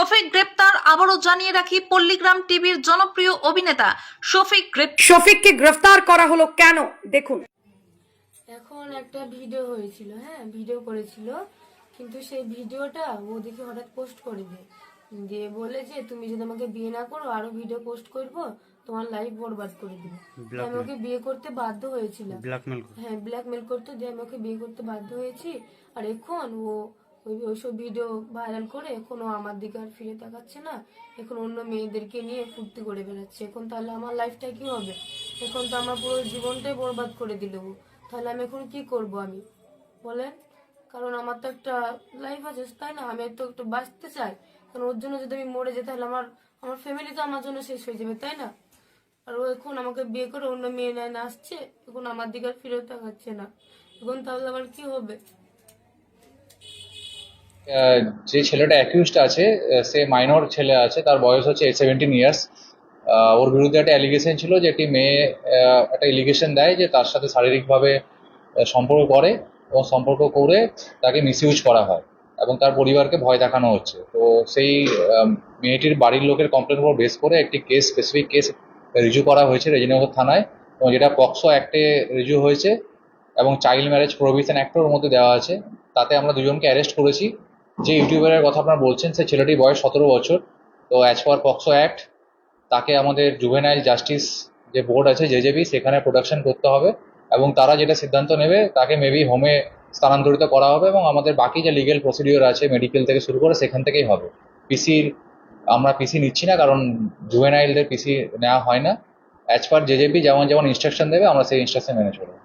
শফিক গ্রেপ্তার। আবারও জানিয়ে রাখি, পল্লীগ্রাম টিভির জনপ্রিয় অভিনেতা শফিককে গ্রেফতার করা হলো কেন দেখুন। এখন একটা ভিডিও হয়েছিল, ভিডিও করেছিল, কিন্তু সেই ভিডিওটা ও দেখে হঠাৎ পোস্ট করে দিয়ে বলে যে তুমি যদি আমাকে বিয়ে না করো আরো ভিডিও পোস্ট করবো, তোমার লাইফ বরবাদ করে দিবে। আমি ওকে বিয়ে করতে বাধ্য হয়েছিলাম, ব্ল্যাকমেল করতে, দিয়ে আমি ওকে বিয়ে করতে বাধ্য হয়েছি। আর এখন ও ওইসব ভিডিও ভাইরাল করে এখনো আমার দিকে আর ফিরে তাকাচ্ছে না, এখন অন্য মেয়েদেরকে নিয়ে ফুর্তি করে বেড়াচ্ছে। এখন তাহলে আমার লাইফটা কি হবে? এখন তো আমার পুরো জীবনটাই বরবাদ করে দিল। তাহলে আমি এখন কি করব আমি বলেন? কারণ আমার তো একটা লাইফ আছে, তাই না? আমি তো একটু বাঁচতে চাই, কারণ ওর জন্য যদি আমি মরে যাই তাহলে আমার ফ্যামিলি তো আমার জন্য শেষ হয়ে যাবে, তাই না? আর ও এখন আমাকে বিয়ে করে অন্য মেয়ে নেয় না আসছে, এখন আমার দিকে আর ফিরে তাকাচ্ছে না, এখন তাহলে আমার কি হবে? যে ছেলেটা অ্যাকিউজড আছে, সে মাইনর ছেলে আছে, তার বয়স হচ্ছে 17 ইয়ার্স। ওর বিরুদ্ধে একটা অ্যালিগেশন ছিল যে একটি মেয়ে একটা এলিগেশন দেয় যে তার সাথে শারীরিকভাবে সম্পর্ক করে এবং সম্পর্ক করে তাকে মিসইউজ করা হয় এবং তার পরিবারকে ভয় দেখানো হচ্ছে। তো সেই মেয়েটির বাড়ির লোকের কমপ্লেন উপর বেস করে একটি স্পেসিফিক কেস রিজু করা হয়েছে রেজিনগর থানায়, এবং যেটা পক্সো অ্যাক্টে রিজু হয়েছে এবং চাইল্ড ম্যারেজ প্রোহিবিশন অ্যাক্টের মধ্যে দেওয়া আছে। তাতে আমরা দুজনকে অ্যারেস্ট করেছি। যে ইউটিউবারের কথা আপনারা বলছেন, সে ছেলেটির বয়স 17 বছর। তো অ্যাজ পার পক্সো অ্যাক্ট তাকে আমাদের জুভেনাইল জাস্টিস যে বোর্ড আছে জেজেবি, সেখানে প্রোডাকশন করতে হবে এবং তারা যেটা সিদ্ধান্ত নেবে তাকে মেবি হোমে স্থানান্তরিত করা হবে এবং আমাদের বাকি যে লিগেল প্রসিডিওর আছে মেডিকেল থেকে শুরু করে সেখান থেকেই হবে। আমরা পিসি নিচ্ছি না, কারণ জুভেনাইলদের পিসি নেওয়া হয় না। অ্যাজ পার জেজেবি যেমন যেমন ইনস্ট্রাকশন দেবে আমরা সেই ইনস্ট্রাকশন মেনে চলবো।